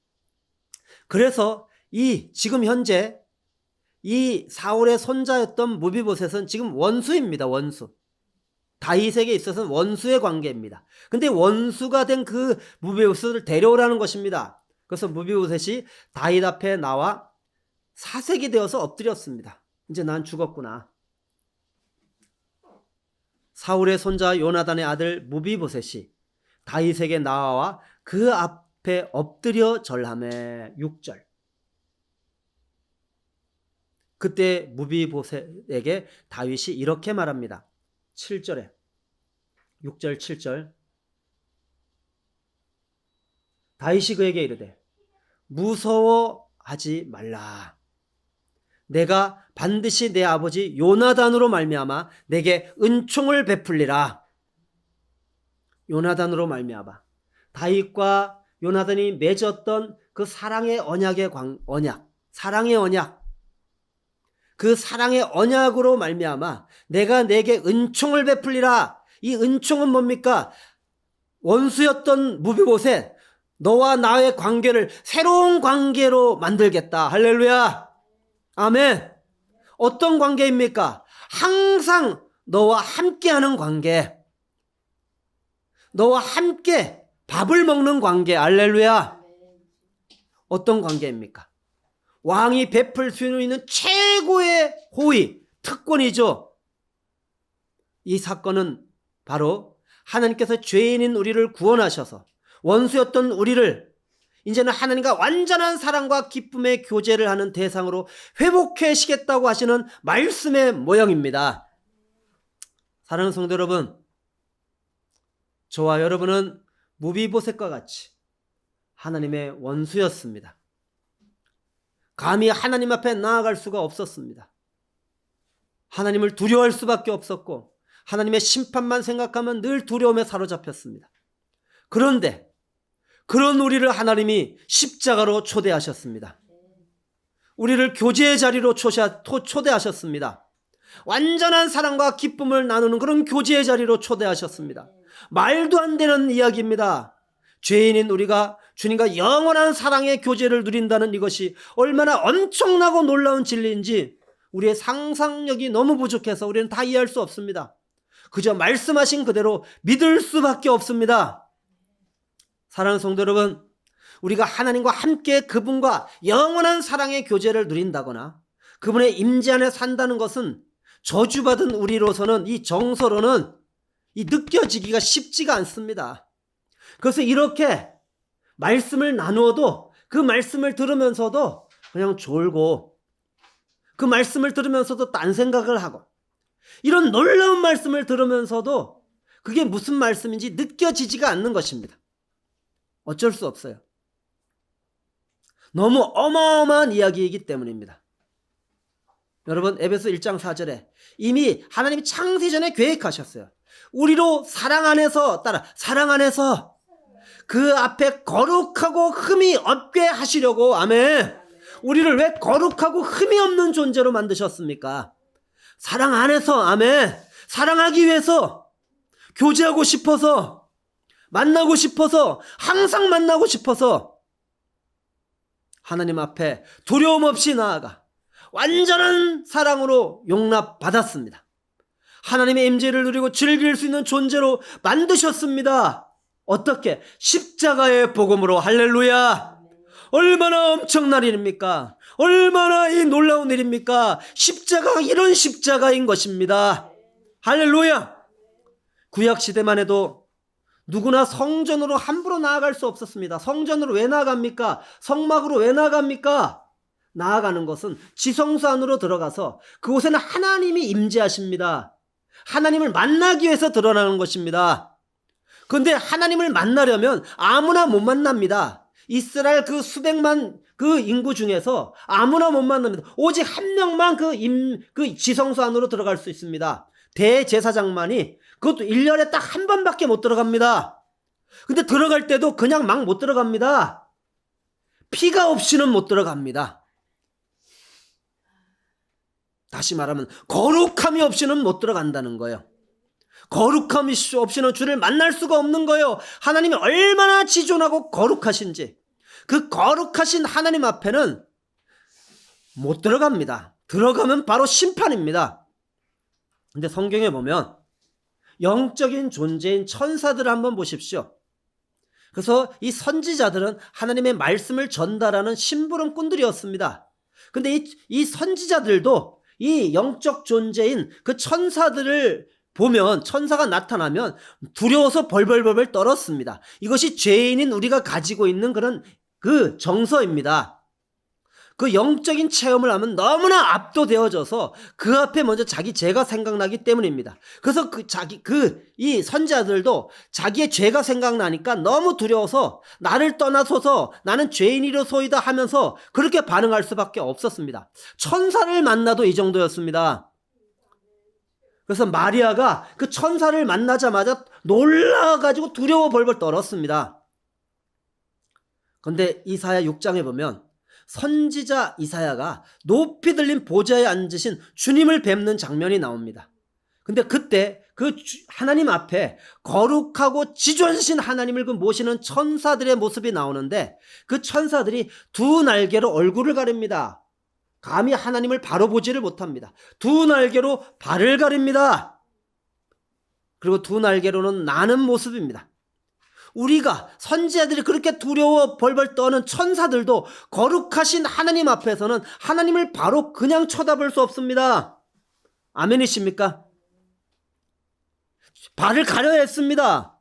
그래서 지금 현재 이 사울의 손자였던 무비보셋은 지금 원수입니다. 원수. 다윗에게 있어서는 원수의 관계입니다. 근데 원수가 된 그 무비보셋을 데려오라는 것입니다. 그래서 무비보셋이 다윗 앞에 나와 사색이 되어서 엎드렸습니다. 이제 난 죽었구나. 사울의 손자 요나단의 아들 무비보셋이 다윗에게 나와 그 앞에 엎드려 절하매. 6절. 그때 무비보셋에게 다윗이 이렇게 말합니다. 7절에 6절 7절. 다윗이 그에게 이르되 무서워하지 말라. 내가 반드시 내 아버지 요나단으로 말미암아 내게 은총을 베풀리라. 요나단으로 말미암아 다윗과 요나단이 맺었던 그 사랑의 언약의 언약, 사랑의 언약, 그 사랑의 언약으로 말미암아 내가 내게 은총을 베풀리라. 이 은총은 뭡니까? 원수였던 무비보셋, 너와 나의 관계를 새로운 관계로 만들겠다. 할렐루야. 아멘. 어떤 관계입니까? 항상 너와 함께하는 관계, 너와 함께 밥을 먹는 관계. 할렐루야. 어떤 관계입니까? 왕이 베풀 수 있는 최고의 호의, 특권이죠. 이 사건은 바로 하나님께서 죄인인 우리를 구원하셔서 원수였던 우리를 이제는 하나님과 완전한 사랑과 기쁨의 교제를 하는 대상으로 회복하시겠다고 하시는 말씀의 모형입니다. 사랑하는 성도 여러분, 저와 여러분은 무비보셋과 같이 하나님의 원수였습니다. 감히 하나님 앞에 나아갈 수가 없었습니다. 하나님을 두려워할 수밖에 없었고 하나님의 심판만 생각하면 늘 두려움에 사로잡혔습니다. 그런데 그런 우리를 하나님이 십자가로 초대하셨습니다. 우리를 교제의 자리로 초대하셨습니다. 완전한 사랑과 기쁨을 나누는 그런 교제의 자리로 초대하셨습니다. 말도 안 되는 이야기입니다. 죄인인 우리가 주님과 영원한 사랑의 교제를 누린다는 이것이 얼마나 엄청나고 놀라운 진리인지 우리의 상상력이 너무 부족해서 우리는 다 이해할 수 없습니다. 그저 말씀하신 그대로 믿을 수밖에 없습니다. 사랑하는 성도 여러분, 우리가 하나님과 함께 그분과 영원한 사랑의 교제를 누린다거나 그분의 임재 안에 산다는 것은 저주받은 우리로서는 이 정서로는 이 느껴지기가 쉽지가 않습니다. 그래서 이렇게 말씀을 나누어도 그 말씀을 들으면서도 그냥 졸고 그 말씀을 들으면서도 딴 생각을 하고 이런 놀라운 말씀을 들으면서도 그게 무슨 말씀인지 느껴지지가 않는 것입니다. 어쩔 수 없어요. 너무 어마어마한 이야기이기 때문입니다. 여러분, 에베소 1장 4절에 이미 하나님이 창세 전에 계획하셨어요. 우리로 사랑 안에서 그 앞에 거룩하고 흠이 없게 하시려고. 아멘. 우리를 왜 거룩하고 흠이 없는 존재로 만드셨습니까? 사랑 안에서. 아멘. 사랑하기 위해서, 교제하고 싶어서, 만나고 싶어서, 항상 만나고 싶어서 하나님 앞에 두려움 없이 나아가 완전한 사랑으로 용납받았습니다. 하나님의 임재를 누리고 즐길 수 있는 존재로 만드셨습니다. 어떻게? 십자가의 복음으로. 할렐루야. 얼마나 엄청난 일입니까? 얼마나 이 놀라운 일입니까? 십자가가 이런 십자가인 것입니다. 할렐루야. 구약시대만 해도 누구나 성전으로 함부로 나아갈 수 없었습니다. 성전으로 왜 나아갑니까? 성막으로 왜 나아갑니까? 나아가는 것은 지성소 안으로 들어가서 그곳에는 하나님이 임재하십니다. 하나님을 만나기 위해서 드러나는 것입니다. 그런데 하나님을 만나려면 아무나 못 만납니다. 이스라엘 그 수백만 그 인구 중에서 아무나 못 만납니다. 오직 한 명만 그 지성소 안으로 들어갈 수 있습니다. 대제사장만이, 그것도 1년에 딱 한 번밖에 못 들어갑니다. 근데 들어갈 때도 그냥 막 못 들어갑니다. 피가 없이는 못 들어갑니다. 다시 말하면 거룩함이 없이는 못 들어간다는 거예요. 거룩함이 없이는 주를 만날 수가 없는 거예요. 하나님이 얼마나 지존하고 거룩하신지, 그 거룩하신 하나님 앞에는 못 들어갑니다. 들어가면 바로 심판입니다. 근데 성경에 보면 영적인 존재인 천사들을 한번 보십시오. 그래서 이 선지자들은 하나님의 말씀을 전달하는 심부름꾼들이었습니다. 근데 이 선지자들도 이 영적 존재인 그 천사들을 보면, 천사가 나타나면 두려워서 벌벌벌 떨었습니다. 이것이 죄인인 우리가 가지고 있는 그런 그 정서입니다. 그 영적인 체험을 하면 너무나 압도되어져서 그 앞에 먼저 자기 죄가 생각나기 때문입니다. 그래서 이 선지자들도 자기의 죄가 생각나니까 너무 두려워서 나를 떠나소서, 나는 죄인이로소이다 하면서 그렇게 반응할 수밖에 없었습니다. 천사를 만나도 이 정도였습니다. 그래서 마리아가 그 천사를 만나자마자 놀라가지고 두려워 벌벌 떨었습니다. 그런데 이사야 6장에 보면 선지자 이사야가 높이 들린 보좌에 앉으신 주님을 뵙는 장면이 나옵니다. 근데 그때 그 하나님 앞에 거룩하고 지존신 하나님을 모시는 천사들의 모습이 나오는데, 그 천사들이 두 날개로 얼굴을 가립니다. 감히 하나님을 바로 보지를 못합니다. 두 날개로 발을 가립니다. 그리고 두 날개로는 나는 모습입니다. 우리가, 선지자들이 그렇게 두려워 벌벌 떠는 천사들도 거룩하신 하나님 앞에서는 하나님을 바로 그냥 쳐다볼 수 없습니다. 아멘이십니까? 발을 가려야 했습니다.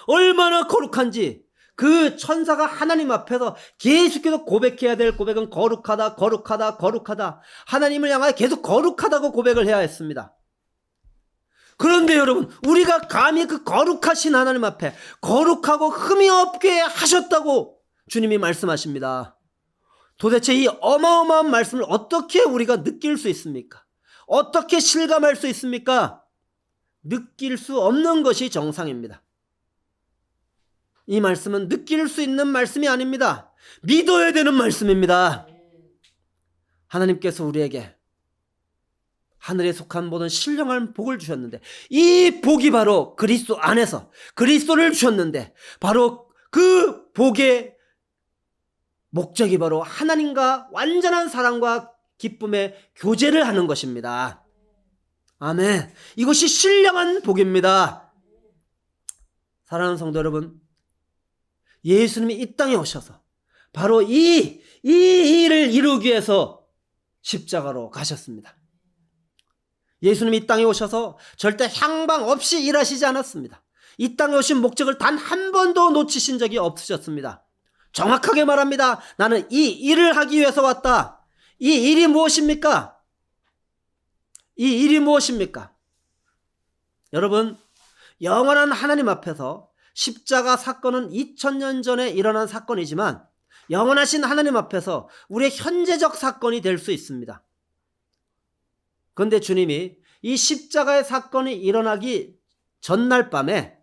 얼마나 거룩한지 그 천사가 하나님 앞에서 계속해서 고백해야 될 고백은 거룩하다, 거룩하다, 거룩하다. 하나님을 향하여 계속 거룩하다고 고백을 해야 했습니다. 그런데 여러분, 우리가 감히 그 거룩하신 하나님 앞에 거룩하고 흠이 없게 하셨다고 주님이 말씀하십니다. 도대체 이 어마어마한 말씀을 어떻게 우리가 느낄 수 있습니까? 어떻게 실감할 수 있습니까? 느낄 수 없는 것이 정상입니다. 이 말씀은 느낄 수 있는 말씀이 아닙니다. 믿어야 되는 말씀입니다. 하나님께서 우리에게 하늘에 속한 모든 신령한 복을 주셨는데, 이 복이 바로 그리스도 안에서 그리스도를 주셨는데, 바로 그 복의 목적이 바로 하나님과 완전한 사랑과 기쁨의 교제를 하는 것입니다. 아멘. 이것이 신령한 복입니다. 사랑하는 성도 여러분, 예수님이 이 땅에 오셔서 바로 이 일을 이루기 위해서 십자가로 가셨습니다. 예수님이 이 땅에 오셔서 절대 향방 없이 일하시지 않았습니다. 이 땅에 오신 목적을 단 한 번도 놓치신 적이 없으셨습니다. 정확하게 말합니다. 나는 이 일을 하기 위해서 왔다. 이 일이 무엇입니까? 이 일이 무엇입니까? 여러분, 영원한 하나님 앞에서 십자가 사건은 2000년 전에 일어난 사건이지만 영원하신 하나님 앞에서 우리의 현재적 사건이 될 수 있습니다. 그런데 주님이 이 십자가의 사건이 일어나기 전날 밤에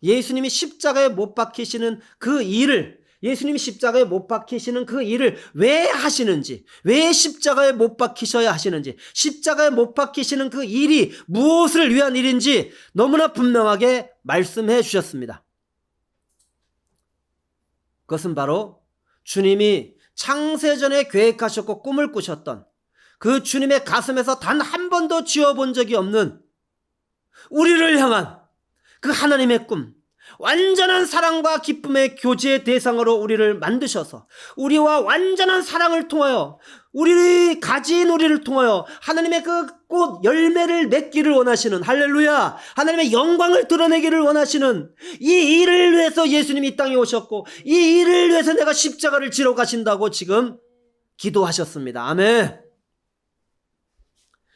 예수님이 십자가에 못 박히시는 그 일을, 예수님이 십자가에 못 박히시는 그 일을 왜 하시는지, 왜 십자가에 못 박히셔야 하시는지, 십자가에 못 박히시는 그 일이 무엇을 위한 일인지 너무나 분명하게 말씀해 주셨습니다. 그것은 바로 주님이 창세전에 계획하셨고 꿈을 꾸셨던 그 주님의 가슴에서 단 한 번도 지어본 적이 없는 우리를 향한 그 하나님의 꿈, 완전한 사랑과 기쁨의 교제의 대상으로 우리를 만드셔서 우리와 완전한 사랑을 통하여, 우리 가진 우리를 통하여 하나님의 그 꽃 열매를 맺기를 원하시는, 할렐루야, 하나님의 영광을 드러내기를 원하시는 이 일을 위해서 예수님이 이 땅에 오셨고, 이 일을 위해서 내가 십자가를 지러 가신다고 지금 기도하셨습니다. 아멘.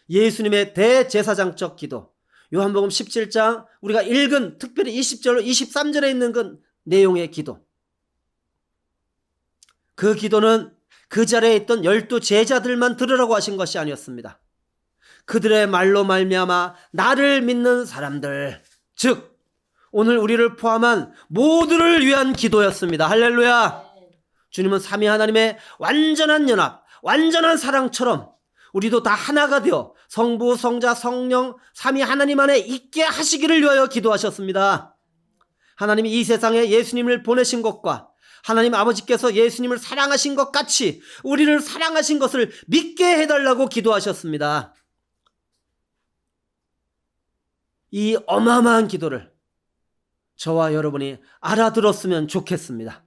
예수님의 대제사장적 기도, 요한복음 17장 우리가 읽은 특별히 20절로 23절에 있는 그 내용의 기도, 그 기도는 그 자리에 있던 12 제자들만 들으라고 하신 것이 아니었습니다. 그들의 말로 말미암아 나를 믿는 사람들, 즉 오늘 우리를 포함한 모두를 위한 기도였습니다. 할렐루야. 주님은 삼위 하나님의 완전한 연합, 완전한 사랑처럼 우리도 다 하나가 되어 성부, 성자, 성령 삼위 하나님 안에 있게 하시기를 위하여 기도하셨습니다. 하나님이 이 세상에 예수님을 보내신 것과 하나님 아버지께서 예수님을 사랑하신 것 같이 우리를 사랑하신 것을 믿게 해달라고 기도하셨습니다. 이 어마어마한 기도를 저와 여러분이 알아들었으면 좋겠습니다.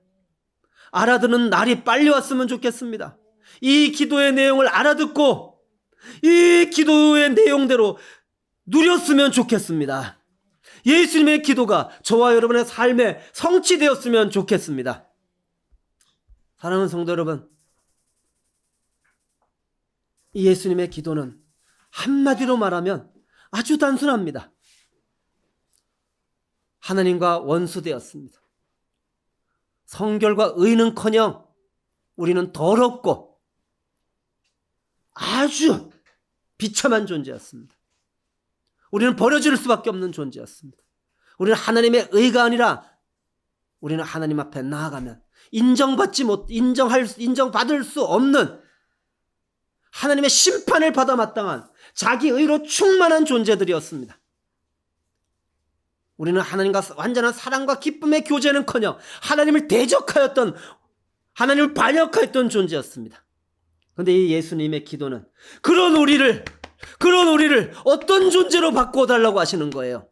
알아듣는 날이 빨리 왔으면 좋겠습니다. 이 기도의 내용을 알아듣고 이 기도의 내용대로 누렸으면 좋겠습니다. 예수님의 기도가 저와 여러분의 삶에 성취되었으면 좋겠습니다. 사랑하는 성도 여러분, 이 예수님의 기도는 한마디로 말하면 아주 단순합니다. 하나님과 원수되었습니다. 성결과 의는커녕 우리는 더럽고 아주 비참한 존재였습니다. 우리는 버려질 수밖에 없는 존재였습니다. 우리는 하나님의 의가 아니라 우리는 하나님 앞에 나아가면 인정받을 수 없는 하나님의 심판을 받아 마땅한 자기 의로 충만한 존재들이었습니다. 우리는 하나님과 완전한 사랑과 기쁨의 교제는커녕 하나님을 대적하였던, 하나님을 반역하였던 존재였습니다. 그런데 이 예수님의 기도는 그런 우리를 어떤 존재로 바꿔달라고 하시는 거예요.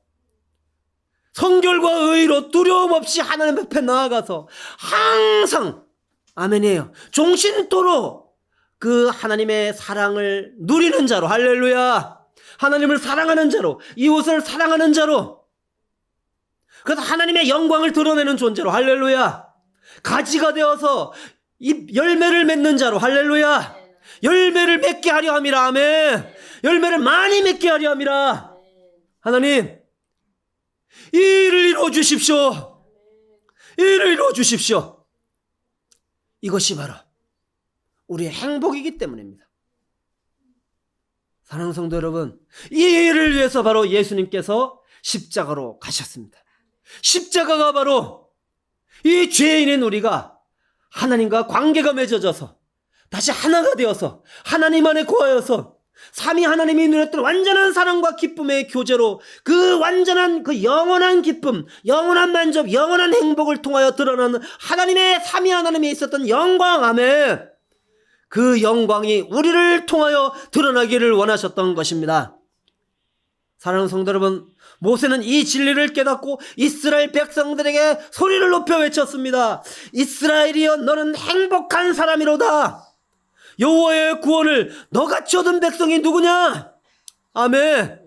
성결과 의로 두려움 없이 하나님 앞에 나아가서 항상, 아멘이에요, 종신토록 그 하나님의 사랑을 누리는 자로, 할렐루야, 하나님을 사랑하는 자로, 이웃을 사랑하는 자로, 그래서 하나님의 영광을 드러내는 존재로, 할렐루야, 가지가 되어서 이 열매를 맺는 자로, 할렐루야, 열매를 맺게 하려 함이라. 아멘. 열매를 많이 맺게 하려 함이라. 하나님, 이 일을 이루어 주십시오. 이 일을 이루어 주십시오. 이것이 바로 우리의 행복이기 때문입니다. 사랑하는 성도 여러분, 이 일을 위해서 바로 예수님께서 십자가로 가셨습니다. 십자가가 바로 이 죄인인 우리가 하나님과 관계가 맺어져서 다시 하나가 되어서 하나님 안에 거하여서 삼위 하나님이 누렸던 완전한 사랑과 기쁨의 교제로 그 완전한 그 영원한 기쁨, 영원한 만족, 영원한 행복을 통하여 드러나는 하나님의 삼위 하나님에 있었던 영광, 아멘. 그 영광이 우리를 통하여 드러나기를 원하셨던 것입니다. 사랑하는 성도 여러분, 모세는 이 진리를 깨닫고 이스라엘 백성들에게 소리를 높여 외쳤습니다. 이스라엘이여, 너는 행복한 사람이로다. 여호와의 구원을 너같이 얻은 백성이 누구냐? 아멘.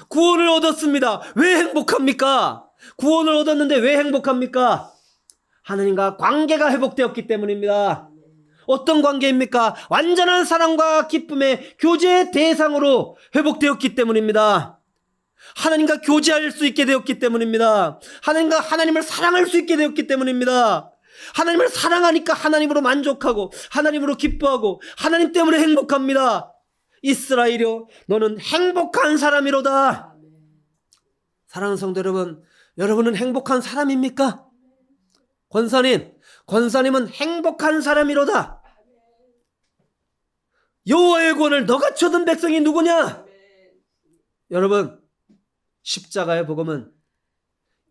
구원을 얻었습니다. 왜 행복합니까? 구원을 얻었는데 왜 행복합니까? 하나님과 관계가 회복되었기 때문입니다. 어떤 관계입니까? 완전한 사랑과 기쁨의 교제의 대상으로 회복되었기 때문입니다. 하나님과 교제할 수 있게 되었기 때문입니다. 하나님을 사랑할 수 있게 되었기 때문입니다. 하나님을 사랑하니까 하나님으로 만족하고 하나님으로 기뻐하고 하나님 때문에 행복합니다. 이스라엘이여, 너는 행복한 사람이로다. 사랑하는 성도 여러분, 여러분은 행복한 사람입니까? 권사님은 행복한 사람이로다. 여호와의 구원을 너같이 얻은 백성이 누구냐? 여러분, 십자가의 복음은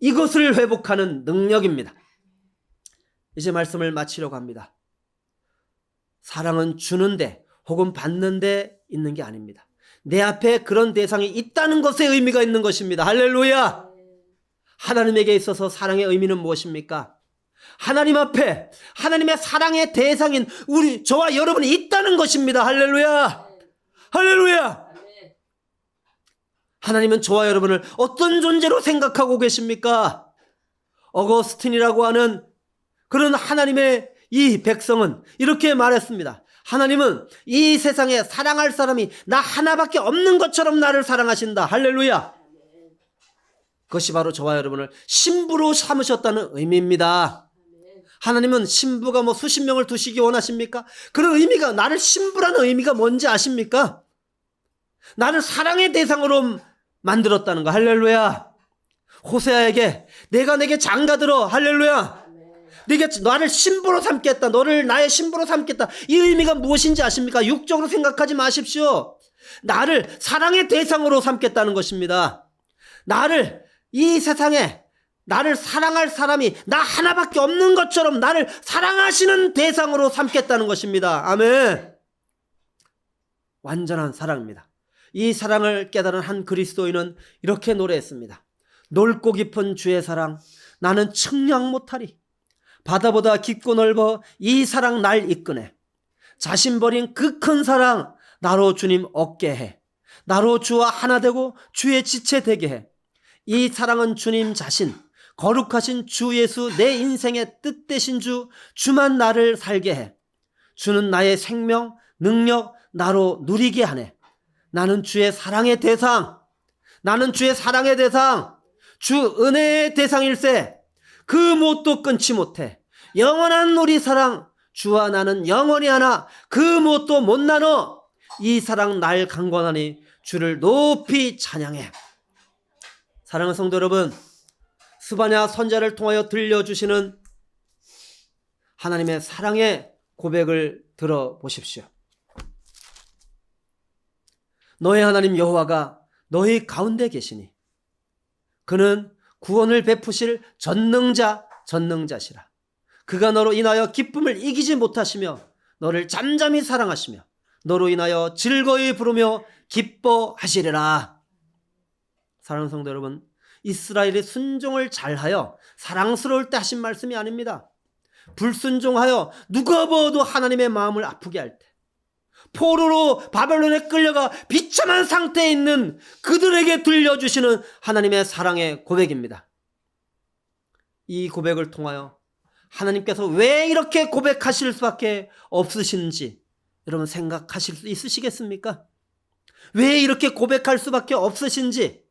이것을 회복하는 능력입니다. 이제 말씀을 마치려고 합니다. 사랑은 주는데 혹은 받는데 있는 게 아닙니다. 내 앞에 그런 대상이 있다는 것에 의미가 있는 것입니다. 할렐루야! 하나님에게 있어서 사랑의 의미는 무엇입니까? 하나님 앞에 하나님의 사랑의 대상인 저와 여러분이 있다는 것입니다. 할렐루야! 할렐루야! 하나님은 저와 여러분을 어떤 존재로 생각하고 계십니까? 어거스틴이라고 하는 그런 하나님의 이 백성은 이렇게 말했습니다. 하나님은 이 세상에 사랑할 사람이 나 하나밖에 없는 것처럼 나를 사랑하신다. 할렐루야. 그것이 바로 저와 여러분을 신부로 삼으셨다는 의미입니다. 하나님은 신부가 수십 명을 두시기 원하십니까? 그런 의미가, 나를 신부라는 의미가 뭔지 아십니까? 나를 사랑의 대상으로 만들었다는 거. 할렐루야. 호세아에게 내가 내게 장가들어. 할렐루야. 나를 신부로 삼겠다. 너를 나의 신부로 삼겠다. 이 의미가 무엇인지 아십니까? 육적으로 생각하지 마십시오. 나를 사랑의 대상으로 삼겠다는 것입니다. 이 세상에 나를 사랑할 사람이 나 하나밖에 없는 것처럼 나를 사랑하시는 대상으로 삼겠다는 것입니다. 아멘. 완전한 사랑입니다. 이 사랑을 깨달은 한 그리스도인은 이렇게 노래했습니다. 넓고 깊은 주의 사랑, 나는 측량 못하리. 바다보다 깊고 넓어 이 사랑 날 이끄네. 자신 버린 그 큰 사랑, 나로 주님 얻게 해. 나로 주와 하나 되고 주의 지체 되게 해. 이 사랑은 주님 자신, 거룩하신 주 예수, 내 인생의 뜻 되신 주만 나를 살게 해. 주는 나의 생명, 능력, 나로 누리게 하네. 나는 주의 사랑의 대상, 주 은혜의 대상일세. 그 못도 끊지 못해. 영원한 우리 사랑, 주와 나는 영원히 하나. 그 못도 못 나눠. 이 사랑 날 강권하니 주를 높이 찬양해. 사랑하는 성도 여러분, 스바냐 선자를 통하여 들려주시는 하나님의 사랑의 고백을 들어보십시오. 너의 하나님 여호와가 너희 가운데 계시니 그는 구원을 베푸실 전능자시라. 그가 너로 인하여 기쁨을 이기지 못하시며 너를 잠잠히 사랑하시며 너로 인하여 즐거이 부르며 기뻐하시리라. 사랑하는 성도 여러분, 이스라엘이 순종을 잘하여 사랑스러울 때 하신 말씀이 아닙니다. 불순종하여 누가 봐도 하나님의 마음을 아프게 할 때, 포로로 바벨론에 끌려가 비참한 상태에 있는 그들에게 들려주시는 하나님의 사랑의 고백입니다. 이 고백을 통하여 하나님께서 왜 이렇게 고백하실 수밖에 없으신지 여러분 생각하실 수 있으시겠습니까? 왜 이렇게 고백할 수밖에 없으신지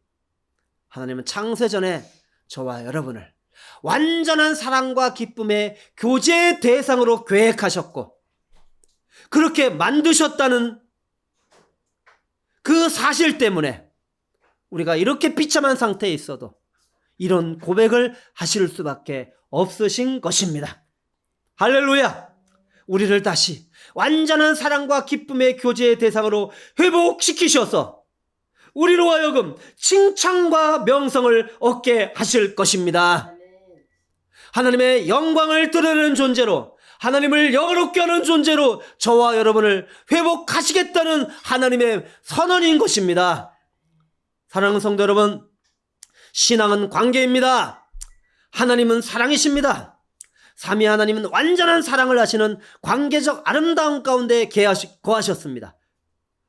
하나님은 창세전에 저와 여러분을 완전한 사랑과 기쁨의 교제의 대상으로 계획하셨고 그렇게 만드셨다는 그 사실 때문에 우리가 이렇게 비참한 상태에 있어도 이런 고백을 하실 수밖에 없으신 것입니다. 할렐루야! 우리를 다시 완전한 사랑과 기쁨의 교제의 대상으로 회복시키셔서 우리로 하여금 칭찬과 명성을 얻게 하실 것입니다. 하나님의 영광을 드러내는 존재로, 하나님을 영화롭게 하는 존재로 저와 여러분을 회복하시겠다는 하나님의 선언인 것입니다. 사랑하는 성도 여러분, 신앙은 관계입니다. 하나님은 사랑이십니다. 삼위 하나님은 완전한 사랑을 하시는 관계적 아름다움 가운데 거하셨습니다.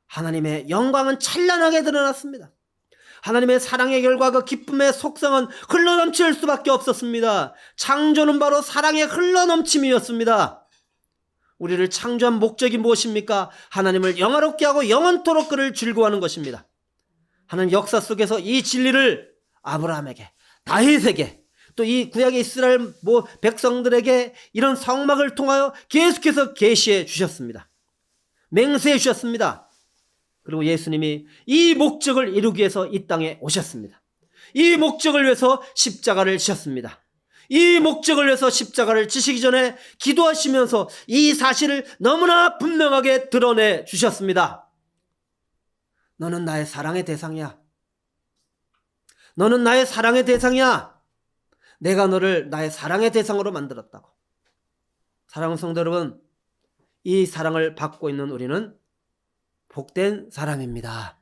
하나님의 영광은 찬란하게 드러났습니다. 하나님의 사랑의 결과 그 기쁨의 속성은 흘러넘칠 수밖에 없었습니다. 창조는 바로 사랑의 흘러넘침이었습니다. 우리를 창조한 목적이 무엇입니까? 하나님을 영화롭게 하고 영원토록 그를 즐거워하는 것입니다. 하나님 역사 속에서 이 진리를 아브라함에게, 다윗에게, 또 이 구약의 이스라엘 백성들에게 이런 성막을 통하여 계속해서 계시해 주셨습니다. 맹세해 주셨습니다. 그리고 예수님이 이 목적을 이루기 위해서 이 땅에 오셨습니다. 이 목적을 위해서 십자가를 지셨습니다. 이 목적을 위해서 십자가를 지시기 전에 기도하시면서 이 사실을 너무나 분명하게 드러내 주셨습니다. 너는 나의 사랑의 대상이야. 너는 나의 사랑의 대상이야. 내가 너를 나의 사랑의 대상으로 만들었다고. 사랑하는 성도 여러분, 이 사랑을 받고 있는 우리는 복된 사람입니다.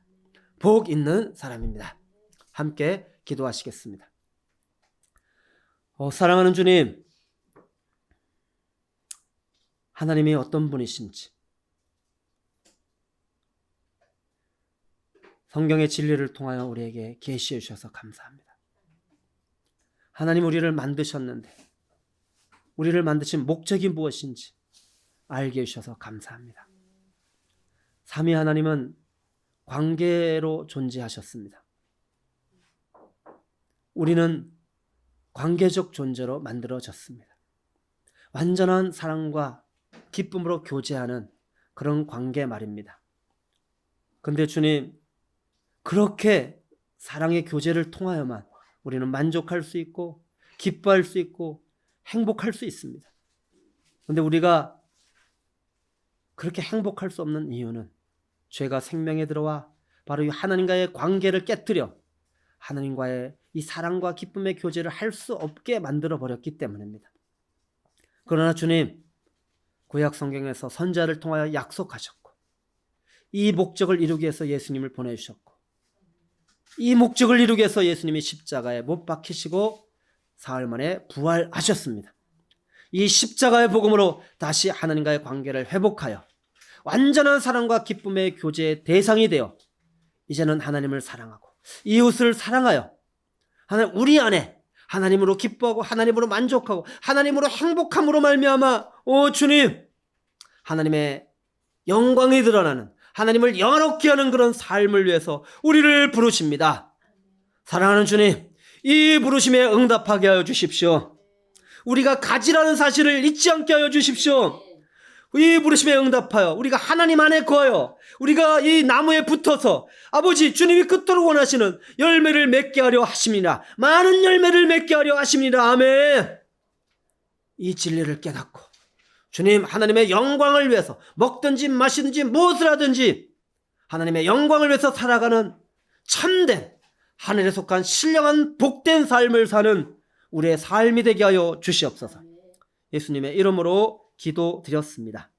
복 있는 사람입니다. 함께 기도하시겠습니다. 사랑하는 주님, 하나님이 어떤 분이신지 성경의 진리를 통하여 우리에게 계시해 주셔서 감사합니다. 하나님, 우리를 만드셨는데 우리를 만드신 목적이 무엇인지 알게 해주셔서 감사합니다. 삼위 하나님은 관계로 존재하셨습니다. 우리는 관계적 존재로 만들어졌습니다. 완전한 사랑과 기쁨으로 교제하는 그런 관계 말입니다. 그런데 주님, 그렇게 사랑의 교제를 통하여만 우리는 만족할 수 있고 기뻐할 수 있고 행복할 수 있습니다. 그런데 우리가 그렇게 행복할 수 없는 이유는 죄가 생명에 들어와 바로 이 하나님과의 관계를 깨뜨려 하나님과의 이 사랑과 기쁨의 교제를 할 수 없게 만들어 버렸기 때문입니다. 그러나 주님, 구약 성경에서 선지자를 통하여 약속하셨고 이 목적을 이루기 위해서 예수님을 보내주셨고 이 목적을 이루기 위해서 예수님이 십자가에 못 박히시고 사흘 만에 부활하셨습니다. 이 십자가의 복음으로 다시 하나님과의 관계를 회복하여 완전한 사랑과 기쁨의 교제의 대상이 되어 이제는 하나님을 사랑하고 이웃을 사랑하여 하나님, 우리 안에 하나님으로 기뻐하고 하나님으로 만족하고 하나님으로 행복함으로 말미암아 주님, 하나님의 영광이 드러나는 하나님을 영화롭게 하는 그런 삶을 위해서 우리를 부르십니다. 사랑하는 주님, 이 부르심에 응답하게 하여 주십시오. 우리가 가지라는 사실을 잊지 않게 하여 주십시오. 이 부르심에 응답하여 우리가 하나님 안에 거하여 우리가 이 나무에 붙어서 아버지 주님이 그토록 원하시는 열매를 맺게 하려 하심이라. 많은 열매를 맺게 하려 하심이라. 아멘. 이 진리를 깨닫고 주님, 하나님의 영광을 위해서 먹든지 마시든지 무엇을 하든지 하나님의 영광을 위해서 살아가는 참된 하늘에 속한 신령한 복된 삶을 사는 우리의 삶이 되게 하여 주시옵소서. 예수님의 이름으로 기도드렸습니다.